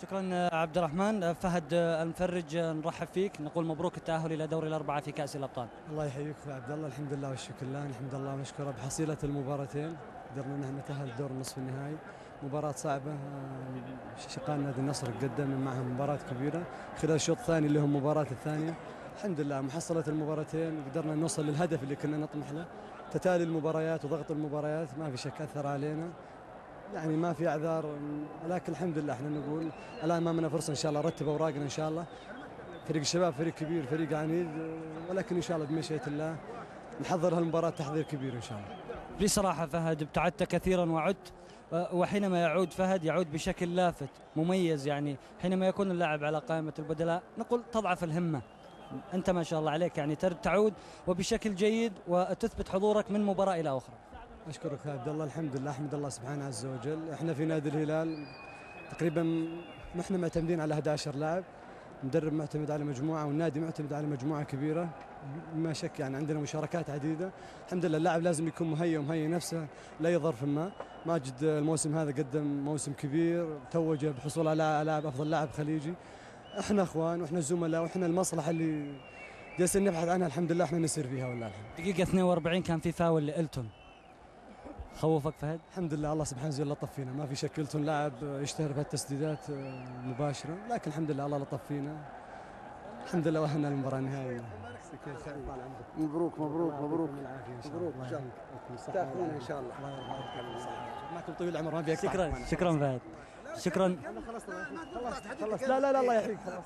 شكرا عبد الرحمن. فهد المفرج، نرحب فيك، نقول مبروك التأهل إلى دور الأربعة في كأس الأبطال. الله يحييك أخوي عبد الله، الحمد لله والشكر لله، الحمد لله مشكورة بحصيلة المباراتين قدرنا نحن نتأهل دور النصف النهائي. مباراة صعبة، شقان نادي النصر قدم معهم مباراة كبيرة خلال الشوط الثاني اللي هو المباراة الثانية. الحمد لله محصلة المباراتين قدرنا نوصل للهدف اللي كنا نطمح له. تتالي المباريات وضغط المباريات ما في شك أثر علينا، يعني ما في اعذار، ولكن الحمد لله احنا نقول الان امامنا فرصه ان شاء الله نرتب اوراقنا ان شاء الله. فريق الشباب فريق كبير، فريق عنيد، ولكن ان شاء الله بمشيئه الله نحضر هالمباراه تحضير كبير ان شاء الله. بصراحة فهد ابتعدت كثيرا وعدت، وحينما يعود فهد يعود بشكل لافت مميز، يعني حينما يكون اللاعب على قائمة البدلاء نقول تضعف الهمة. أنت ما شاء الله عليك يعني تعود وبشكل جيد وتثبت حضورك من مباراة إلى أخرى. اشكرك يا عبد الله، الحمد لله احمد الله سبحانه عز وجل. احنا في نادي الهلال تقريبا ما احنا معتمدين على 11 لاعب، المدرب معتمد على مجموعه والنادي معتمد على مجموعه كبيره، ما شك يعني عندنا مشاركات عديده. الحمد لله اللاعب لازم يكون مهيئ ومهيئ نفسه لاي ظرف ما. ماجد الموسم هذا قدم موسم كبير، توج بحصول على لاعب افضل لاعب خليجي. احنا اخوان واحنا زملاء واحنا المصلحه اللي جالسين نبحث عنها الحمد لله احنا نسير فيها والله الحمد. دقيقة 42 كان في فاول لإلتون، خوفك فهد؟ الحمد لله الله سبحانه وتعالى لطف فينا، ما في شك كلتون لاعب يشتهر بهالتسديدات مباشره، لكن الحمد لله الله لطف فينا. الحمد لله واهلنا المباراه النهائيه. مبروك مبروك مبروك مبروك ان شاء الله تاخذونها ان شاء الله. معكم طويل العمر ما في شكرا فهد، شكرا. خلصت لا الله يحييك خلاص.